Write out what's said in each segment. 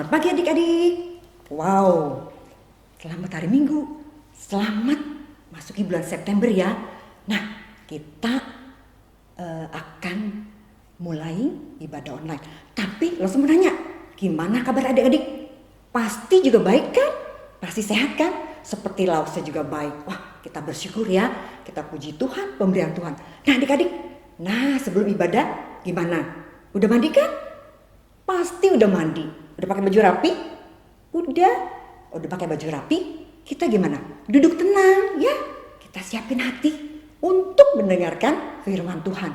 Selamat pagi adik-adik. Wow, selamat hari Minggu. Selamat masuki bulan September ya. Nah, kita akan mulai ibadah online. Tapi langsung mau nanya, gimana kabar adik-adik? Pasti juga baik kan? Pasti sehat kan? Seperti Lause juga baik. Wah, kita bersyukur ya. Kita puji Tuhan, pemberian Tuhan. Nah adik-adik, sebelum ibadah gimana? Udah mandi kan? Pasti udah mandi. Udah pakai baju rapi? Udah pakai baju rapi. Kita gimana? Duduk tenang ya. Kita siapin hati untuk mendengarkan firman Tuhan.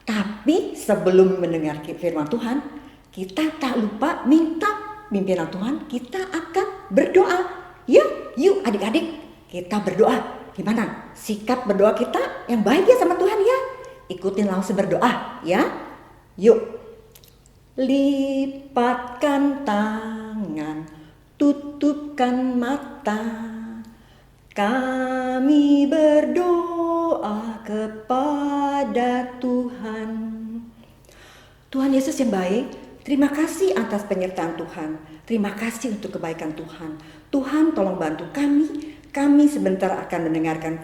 Tapi sebelum mendengar firman Tuhan, kita tak lupa minta pimpinan Tuhan. Kita akan berdoa. Ya, yuk adik-adik, kita berdoa. Gimana? Sikap berdoa kita yang baik ya sama Tuhan ya. Ikutin langsung berdoa ya. Yuk. Lipatkan tangan, tutupkan mata, kami berdoa kepada Tuhan. Tuhan Yesus yang baik, terima kasih atas penyertaan Tuhan. Terima kasih untuk kebaikan Tuhan. Tuhan tolong bantu kami. Kami sebentar akan mendengarkan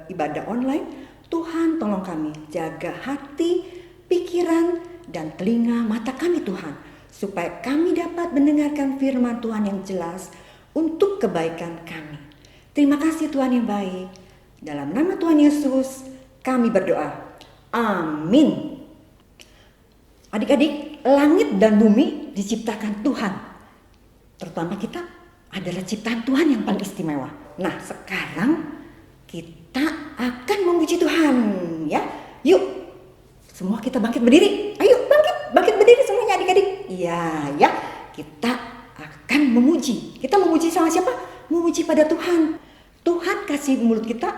ibadah online. Tuhan tolong kami jaga hati, pikiran, dan telinga mata kami Tuhan, supaya kami dapat mendengarkan firman Tuhan yang jelas untuk kebaikan kami. Terima kasih Tuhan yang baik. Dalam nama Tuhan Yesus kami berdoa. Amin. Adik-adik, langit dan bumi diciptakan Tuhan. Terutama kita adalah ciptaan Tuhan yang paling istimewa. Nah, sekarang kita akan memuji Tuhan ya. Yuk, semua kita bangkit berdiri. Ayo bangkit berdiri semuanya adik-adik. Iya ya, kita akan memuji. Kita memuji sama siapa? Memuji pada Tuhan. Tuhan kasih mulut kita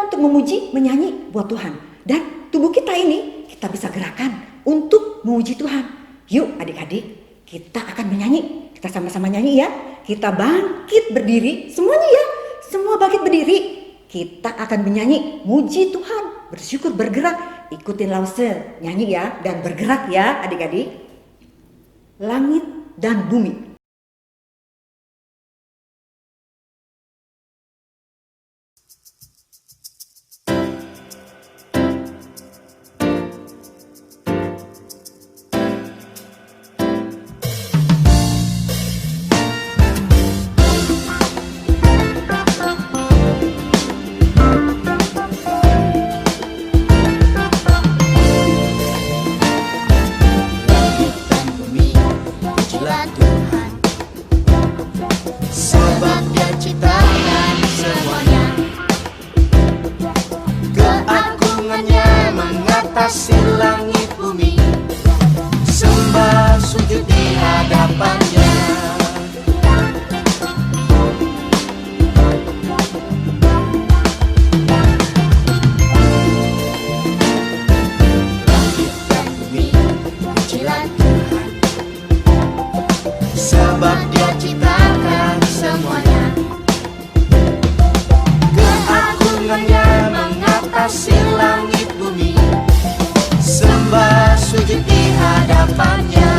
untuk memuji, menyanyi buat Tuhan. Dan tubuh kita ini kita bisa gerakan untuk memuji Tuhan. Yuk adik-adik, kita akan menyanyi. Kita sama-sama nyanyi ya. Kita bangkit berdiri semuanya ya. Semua bangkit berdiri. Kita akan menyanyi, muji Tuhan, bersyukur, bergerak. Ikutin Lause nyanyi ya, dan bergerak ya adik-adik. Langit dan bumi. Langit bumi sembah sujud di hadapannya. Langit dan bumi pujilah Tuhan, sebab Dia ciptakan semuanya. Keagungannya mengatasi langit bumi, sembah sujud di hadapannya.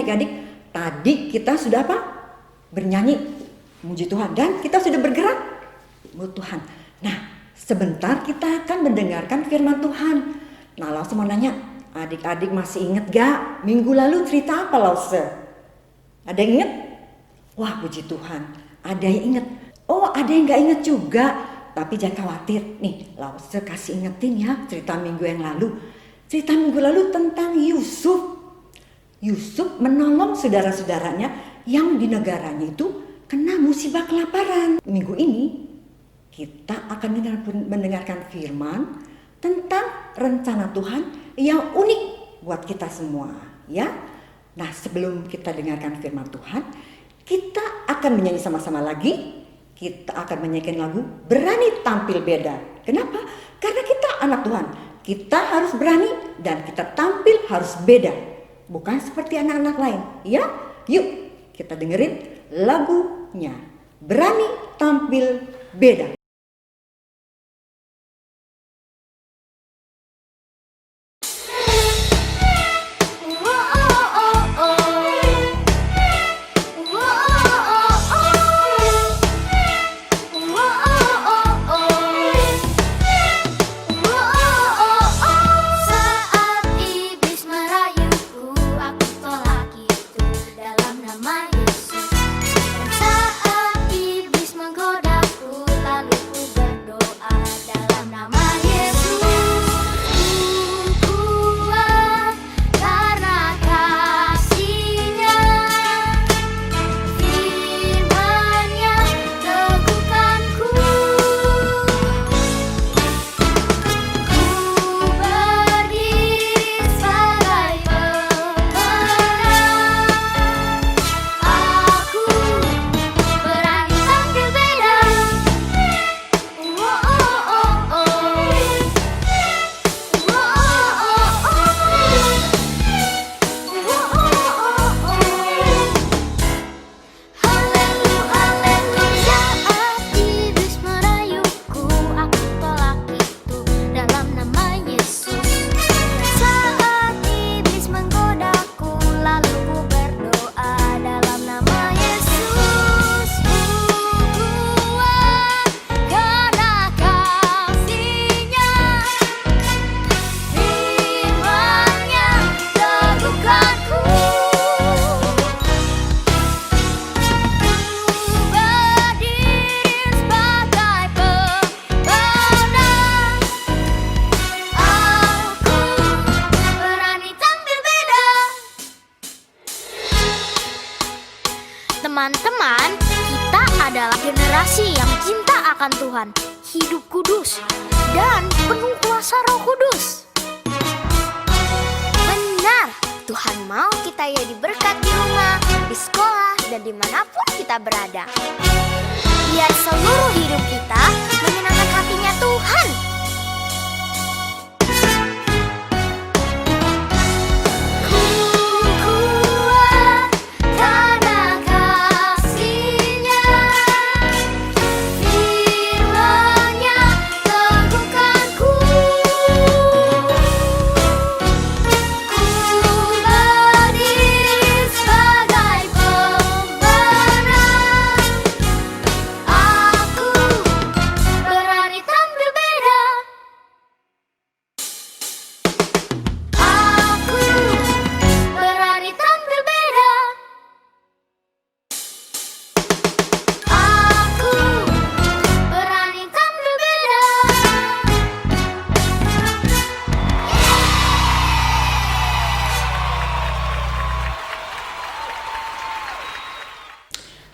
adik-adik, tadi kita sudah apa? Bernyanyi, muji Tuhan, dan kita sudah bergerak, muji Tuhan. Nah, sebentar kita akan mendengarkan firman Tuhan. Nah, Lause mau nanya, adik-adik masih ingat gak minggu lalu cerita apa Lause? Ada yang ingat? Wah, puji Tuhan, ada yang ingat. Oh, ada yang gak ingat juga. Tapi jangan khawatir, nih Lause kasih ingetin ya cerita minggu yang lalu. Cerita minggu lalu tentang Yusuf. Yusuf menolong saudara-saudaranya yang di negaranya itu kena musibah kelaparan. Minggu ini kita akan mendengarkan firman tentang rencana Tuhan yang unik buat kita semua, ya. Nah, sebelum kita dengarkan firman Tuhan, kita akan menyanyi sama-sama lagi. Kita akan menyanyikan lagu Berani Tampil Beda. Kenapa? Karena kita anak Tuhan. Kita harus berani dan kita tampil harus beda. Bukan seperti anak-anak lain, ya. Yuk, kita dengerin lagunya. Berani Tampil Beda. Teman-teman, kita adalah generasi yang cinta akan Tuhan, hidup kudus, dan penuh kuasa Roh Kudus. Benar, Tuhan mau kita ya diberkat di rumah, di sekolah, dan dimanapun kita berada. Biar seluruh hidup kita menyenangkan hatinya Tuhan.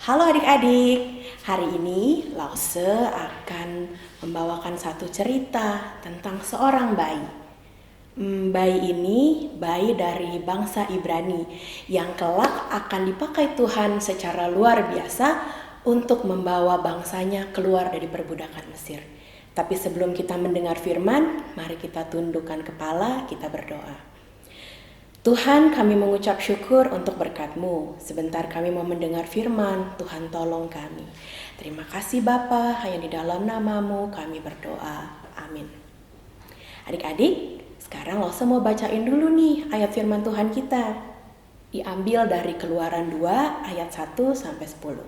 Halo adik-adik, hari ini Lause akan membawakan satu cerita tentang seorang bayi. Bayi ini bayi dari bangsa Ibrani yang kelak akan dipakai Tuhan secara luar biasa untuk membawa bangsanya keluar dari perbudakan Mesir. Tapi sebelum kita mendengar firman, mari kita tundukkan kepala, kita berdoa. Tuhan, kami mengucap syukur untuk berkat-Mu. Sebentar kami mau mendengar firman, Tuhan tolong kami. Terima kasih Bapa, hanya di dalam nama-Mu kami berdoa. Amin. Adik-adik, sekarang Lause mau bacain dulu nih ayat firman Tuhan kita. Diambil dari Keluaran 2 ayat 1 sampai 10.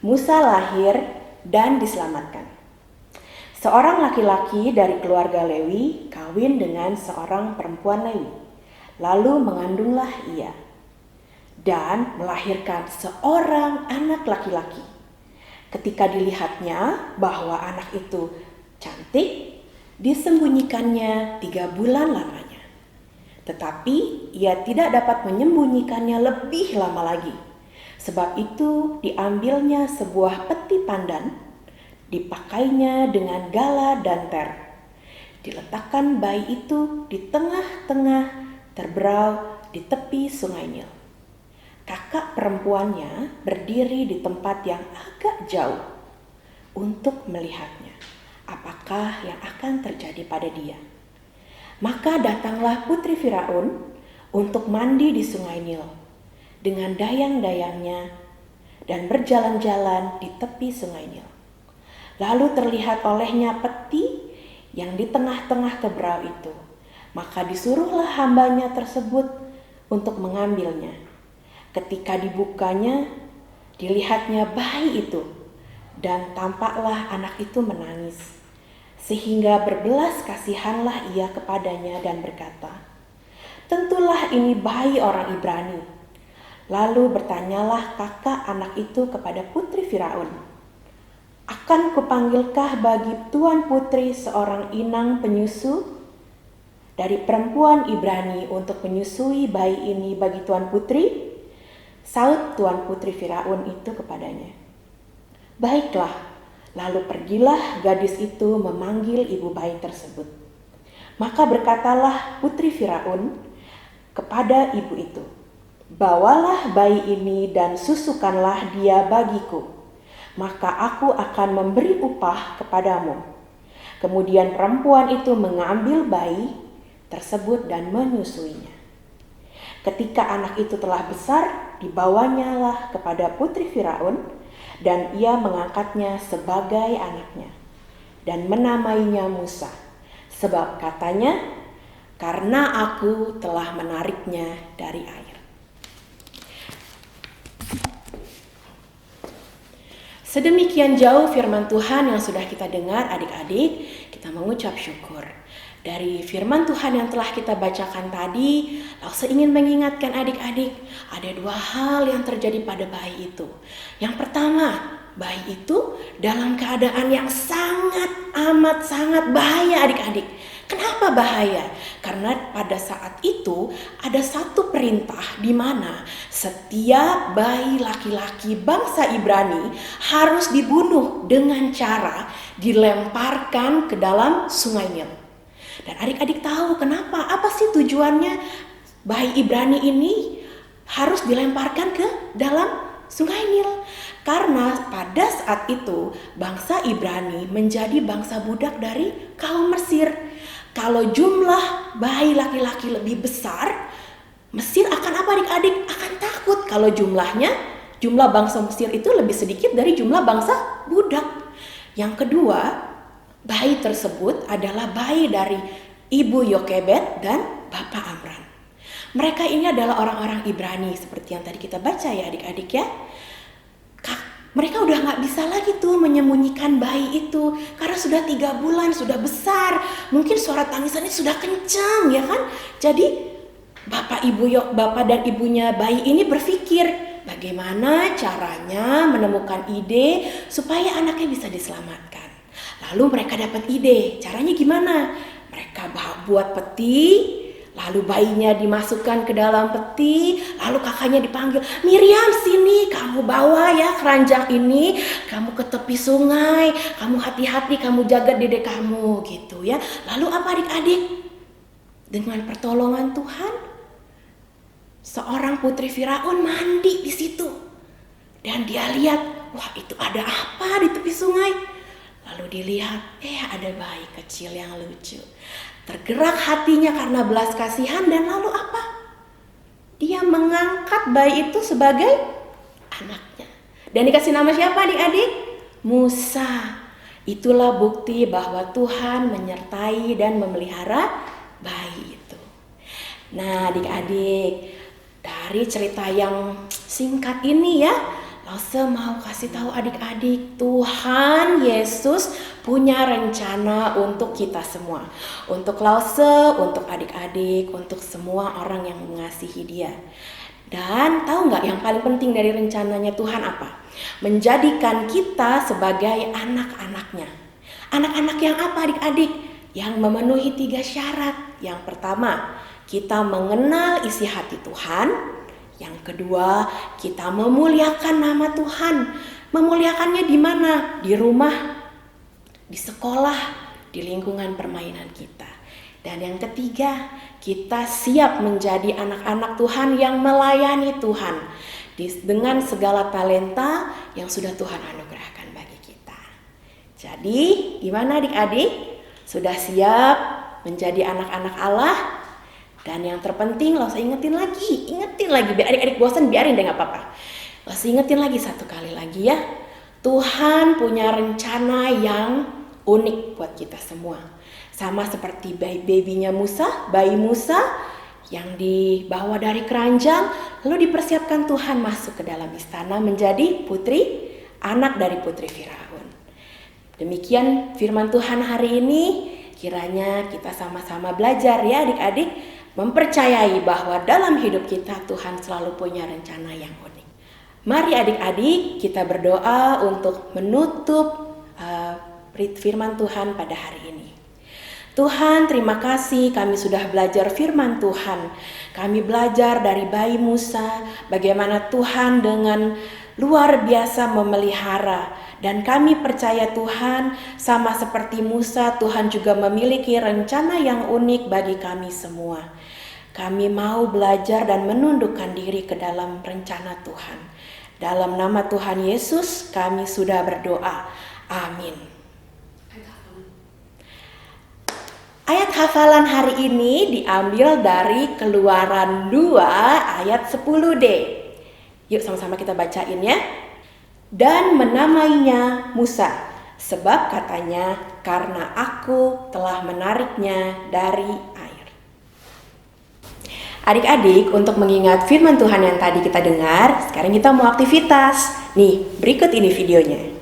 Musa lahir dan diselamatkan. Seorang laki-laki dari keluarga Lewi kawin dengan seorang perempuan Lewi. Lalu mengandunglah ia dan melahirkan seorang anak laki-laki. Ketika dilihatnya bahwa anak itu cantik, disembunyikannya 3 bulan lamanya. Tetapi ia tidak dapat menyembunyikannya lebih lama lagi. Sebab itu diambilnya sebuah peti pandan, dipakainya dengan gala dan ter. Diletakkan bayi itu di tengah-tengah terberau di tepi sungai Nil. Kakak perempuannya berdiri di tempat yang agak jauh untuk melihatnya, apakah yang akan terjadi pada dia. Maka datanglah putri Firaun untuk mandi di sungai Nil dengan dayang-dayangnya dan berjalan-jalan di tepi sungai Nil. Lalu terlihat olehnya peti yang di tengah-tengah teberau itu. Maka disuruhlah hambanya tersebut untuk mengambilnya. Ketika dibukanya, dilihatnya bayi itu, dan tampaklah anak itu menangis. Sehingga berbelas kasihanlah ia kepadanya dan berkata, "Tentulah ini bayi orang Ibrani." Lalu bertanyalah kakak anak itu kepada putri Firaun, "Akan kupanggilkah bagi tuan putri seorang inang penyusu dari perempuan Ibrani untuk menyusui bayi ini bagi tuan putri?" Saut tuan putri Firaun itu kepadanya, "Baiklah." Lalu pergilah gadis itu memanggil ibu bayi tersebut. Maka berkatalah putri Firaun kepada ibu itu, "Bawalah bayi ini dan susukanlah dia bagiku, maka aku akan memberi upah kepadamu." Kemudian perempuan itu mengambil bayi tersebut dan menyusuinya. Ketika anak itu telah besar, dibawanyalah kepada putri Firaun, dan ia mengangkatnya sebagai anaknya dan menamainya Musa, sebab katanya, "Karena aku telah menariknya dari air." Sedemikian jauh firman Tuhan yang sudah kita dengar adik-adik, kita mengucap syukur. Dari firman Tuhan yang telah kita bacakan tadi, Lause ingin mengingatkan adik-adik, ada 2 hal yang terjadi pada bayi itu. Yang pertama, bayi itu dalam keadaan yang sangat bahaya adik-adik. Kenapa bahaya? Karena pada saat itu ada satu perintah di mana setiap bayi laki-laki bangsa Ibrani harus dibunuh dengan cara dilemparkan ke dalam sungai Nil. Dan adik-adik tahu kenapa? Apa sih tujuannya bayi Ibrani ini harus dilemparkan ke dalam sungai Nil? Karena pada saat itu bangsa Ibrani menjadi bangsa budak dari kaum Mesir. Kalau jumlah bayi laki-laki lebih besar, Mesir akan apa adik-adik? Akan takut kalau jumlah bangsa Mesir itu lebih sedikit dari jumlah bangsa budak. Yang kedua, bayi tersebut adalah bayi dari ibu Yokebed dan bapak Amran. Mereka ini adalah orang-orang Ibrani seperti yang tadi kita baca ya adik-adik ya. Mereka udah gak bisa lagi tuh menyembunyikan bayi itu karena sudah 3 bulan, sudah besar. Mungkin suara tangisannya sudah kencang ya kan. Jadi bapak dan ibunya bayi ini berpikir bagaimana caranya menemukan ide supaya anaknya bisa diselamatkan. Lalu mereka dapat ide, caranya gimana? Mereka buat peti, lalu bayinya dimasukkan ke dalam peti, lalu kakaknya dipanggil, "Miriam sini, kamu bawa ya keranjang ini, kamu ke tepi sungai, kamu hati-hati, kamu jaga dedek kamu," gitu ya. Lalu apa adik-adik? Dengan pertolongan Tuhan, seorang putri Firaun mandi di situ. Dan dia lihat, wah itu ada apa di tepi sungai? Lalu dilihat, ada bayi kecil yang lucu. Tergerak hatinya karena belas kasihan dan lalu apa? Dia mengangkat bayi itu sebagai anaknya. Dan dikasih nama siapa adik-adik? Musa. Itulah bukti bahwa Tuhan menyertai dan memelihara bayi itu. Nah adik-adik, Dari cerita yang singkat ini ya, Lause mau kasih tahu adik-adik, Tuhan Yesus punya rencana untuk kita semua. Untuk Lause, untuk adik-adik, untuk semua orang yang mengasihi Dia. Dan tahu nggak yang paling penting dari rencananya Tuhan apa? Menjadikan kita sebagai anak-anaknya. Anak-anak yang apa adik-adik? Yang memenuhi 3 syarat. Yang pertama, kita mengenal isi hati Tuhan. Yang kedua, kita memuliakan nama Tuhan. Memuliakannya di mana? Di rumah, di sekolah, di lingkungan permainan kita. Dan yang ketiga, kita siap menjadi anak-anak Tuhan yang melayani Tuhan dengan segala talenta yang sudah Tuhan anugerahkan bagi kita. Jadi, gimana adik-adik? Sudah siap menjadi anak-anak Allah? Dan yang terpenting, lo usah ingetin lagi, biar adik-adik bosan, biarin deh gak apa-apa. Lo usah ingetin lagi satu kali lagi ya. Tuhan punya rencana yang unik buat kita semua. Sama seperti bayi Musa yang dibawa dari keranjang, lalu dipersiapkan Tuhan masuk ke dalam istana menjadi anak dari putri Firaun. Demikian firman Tuhan hari ini, kiranya kita sama-sama belajar ya adik-adik, mempercayai bahwa dalam hidup kita Tuhan selalu punya rencana yang unik. Mari adik-adik kita berdoa untuk menutup firman Tuhan pada hari ini. Tuhan, terima kasih kami sudah belajar firman Tuhan. Kami belajar dari bayi Musa bagaimana Tuhan dengan luar biasa memelihara. Dan kami percaya Tuhan, sama seperti Musa, Tuhan juga memiliki rencana yang unik bagi kami semua. Kami mau belajar dan menundukkan diri ke dalam rencana Tuhan. Dalam nama Tuhan Yesus kami sudah berdoa. Amin. Ayat hafalan hari ini diambil dari Keluaran 2 ayat 10D. Yuk sama-sama kita bacain ya. Dan menamainya Musa, sebab katanya, karena aku telah menariknya dari air. Adik-adik, untuk mengingat firman Tuhan yang tadi kita dengar, sekarang kita mau aktivitas. Nih, berikut ini videonya.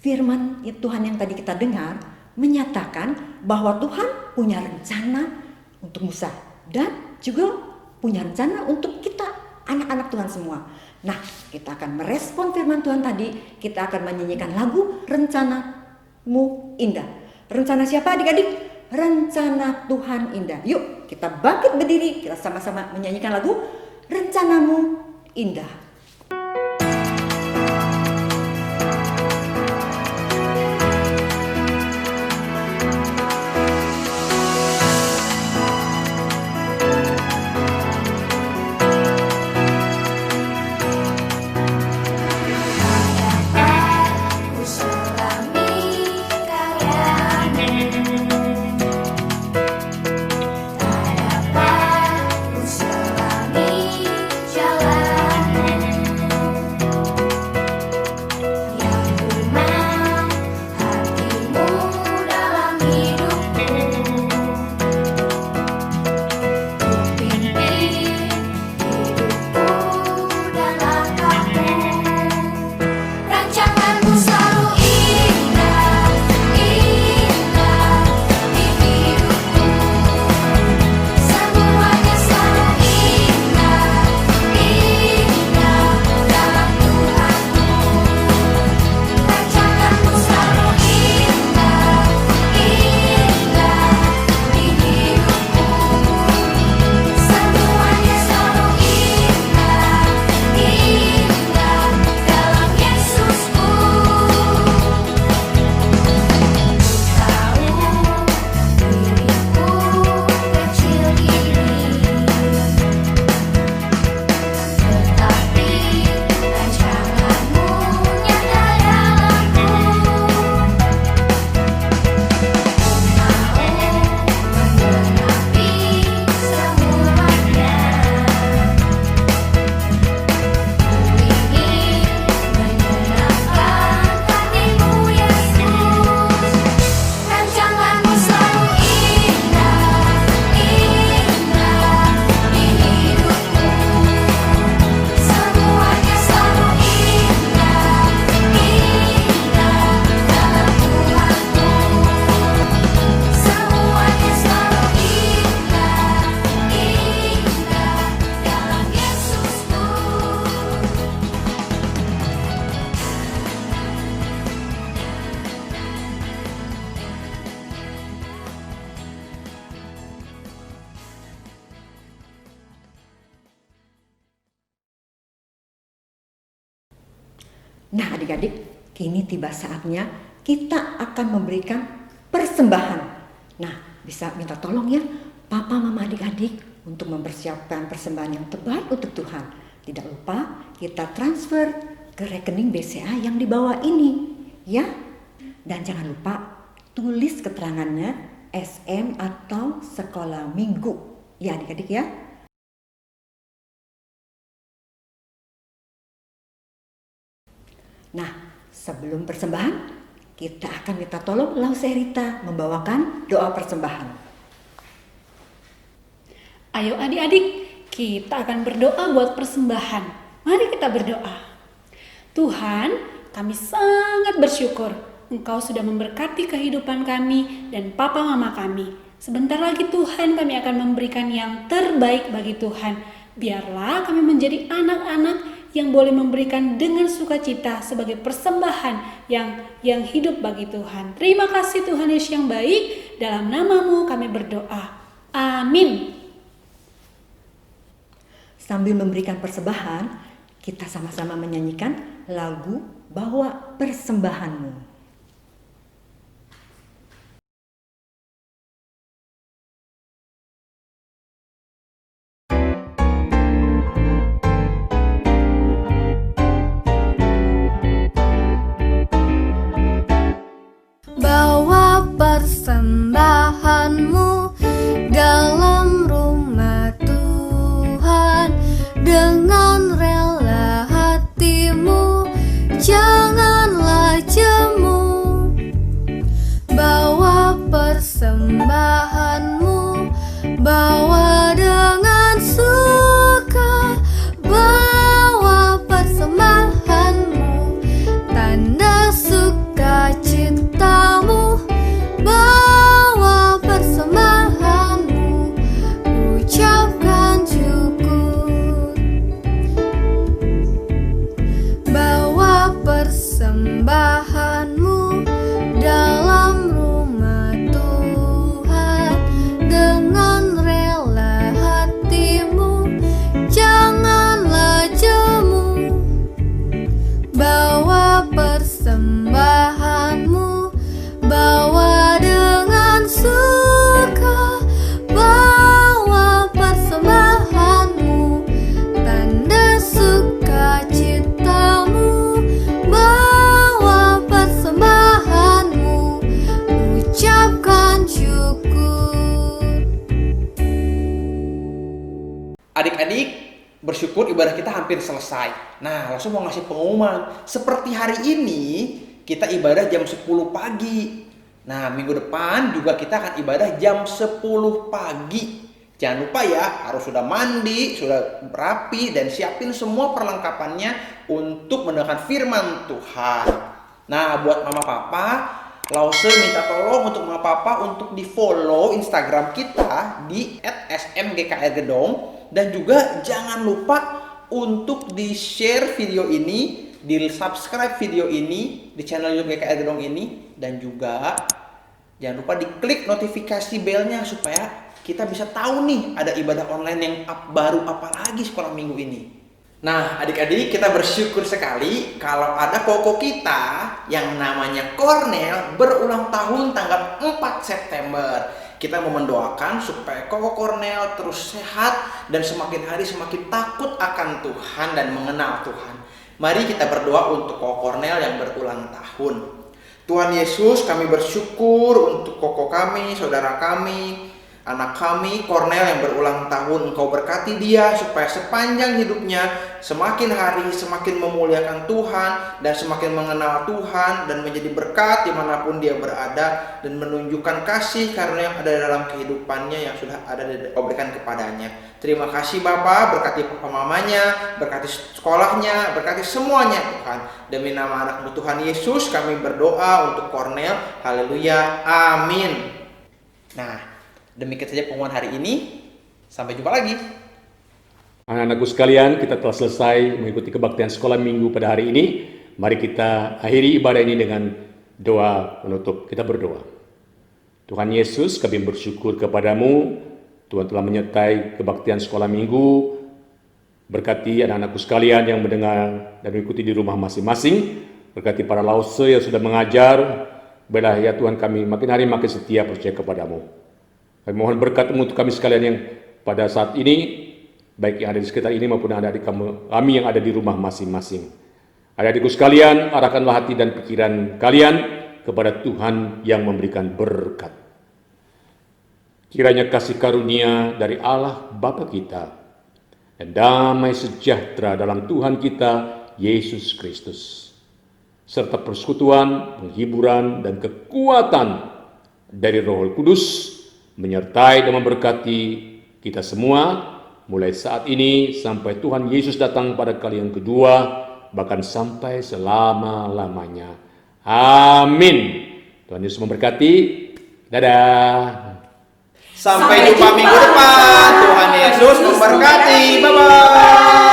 Firman Tuhan yang tadi kita dengar menyatakan bahwa Tuhan punya rencana untuk Musa dan juga punya rencana untuk kita anak-anak Tuhan semua. Nah, kita akan merespon firman Tuhan tadi. Kita akan menyanyikan lagu Rencanamu Indah. Rencana siapa adik-adik? Rencana Tuhan indah. Yuk kita bangkit berdiri, kita sama-sama menyanyikan lagu Rencanamu Indah. Nah adik-adik, kini tiba saatnya kita akan memberikan persembahan. Nah, bisa minta tolong ya Papa Mama adik-adik untuk mempersiapkan persembahan yang terbaik untuk Tuhan. Tidak lupa kita transfer ke rekening BCA yang di bawah ini ya. Dan jangan lupa tulis keterangannya SM atau sekolah minggu ya adik-adik ya. Nah, sebelum persembahan, kita akan minta tolong Lauserita membawakan doa persembahan. Ayo adik-adik, kita akan berdoa buat persembahan. Mari kita berdoa. Tuhan, kami sangat bersyukur Engkau sudah memberkati kehidupan kami dan papa mama kami. Sebentar lagi Tuhan kami akan memberikan yang terbaik bagi Tuhan. Biarlah kami menjadi anak-anak yang boleh memberikan dengan sukacita sebagai persembahan yang hidup bagi Tuhan. Terima kasih Tuhan Yesus yang baik, dalam nama-Mu kami berdoa. Amin. Sambil memberikan persembahan, kita sama-sama menyanyikan lagu Bawa Persembahanmu. Bawa persembahanmu dalam rumah Tuhan dengan rela hatimu, janganlah jemu. Bawa persembahanmu, bawa dengan suka, bawa persembahanmu, tanda sukacitamu, bawa persembahanmu, adik-adik, bersyukur ibadah kita hampir selesai. Nah, langsung mau ngasih pengumuman. Seperti hari ini, kita ibadah jam 10 pagi. Nah, minggu depan juga kita akan ibadah jam 10 pagi. Jangan lupa ya, harus sudah mandi, sudah rapi, dan siapin semua perlengkapannya untuk mendengarkan firman Tuhan. Nah, buat mama papa, Lause minta tolong untuk mama papa untuk di follow Instagram kita di @smgkrgedong. Dan juga jangan lupa untuk di share video ini, di subscribe video ini di channel YouTube GKR Gedong ini. Dan juga jangan lupa diklik notifikasi belnya supaya kita bisa tahu nih ada ibadah online yang baru apa lagi sekolah minggu ini. Nah, adik-adik, kita bersyukur sekali kalau ada koko kita yang namanya Cornel berulang tahun tanggal 4 September. Kita mau mendoakan supaya koko Cornel terus sehat dan semakin hari semakin takut akan Tuhan dan mengenal Tuhan. Mari kita berdoa untuk koko Cornel yang berulang tahun. Tuhan Yesus, kami bersyukur untuk koko kami, saudara kami, anak kami, Cornel yang berulang tahun. Engkau berkati dia supaya sepanjang hidupnya semakin hari semakin memuliakan Tuhan dan semakin mengenal Tuhan dan menjadi berkat dimanapun dia berada dan menunjukkan kasih karunia yang ada dalam kehidupannya yang sudah ada diberikan kepadanya. Terima kasih Bapa, berkati papa mamanya, berkati sekolahnya, berkati semuanya Tuhan. Demi nama anak-Mu Tuhan Yesus kami berdoa untuk Cornel. Haleluya, amin. Nah, demikian saja pengumuman hari ini. Sampai jumpa lagi. Anak-anakku sekalian, kita telah selesai mengikuti kebaktian sekolah minggu pada hari ini. Mari kita akhiri ibadah ini dengan doa penutup. Kita berdoa. Tuhan Yesus, kami bersyukur kepadamu. Tuhan telah menyertai kebaktian sekolah minggu. Berkati anak-anakku sekalian yang mendengar dan mengikuti di rumah masing-masing. Berkati para lause yang sudah mengajar. Biarlah ya Tuhan, kami makin hari makin setia percaya kepadamu. Kami mohon berkat-Mu untuk kami sekalian yang pada saat ini, baik yang ada di sekitar ini maupun adik-adik kami yang ada di rumah masing-masing. Adik-adikku sekalian, arahkanlah hati dan pikiran kalian kepada Tuhan yang memberikan berkat. Kiranya kasih karunia dari Allah Bapa kita dan damai sejahtera dalam Tuhan kita Yesus Kristus, serta persekutuan, penghiburan, dan kekuatan dari Roh Kudus menyertai dan memberkati kita semua mulai saat ini sampai Tuhan Yesus datang pada kali yang kedua, bahkan sampai selama-lamanya. Amin. Tuhan Yesus memberkati. Dadah. Sampai jumpa minggu depan. Tuhan Yesus memberkati. Bye-bye.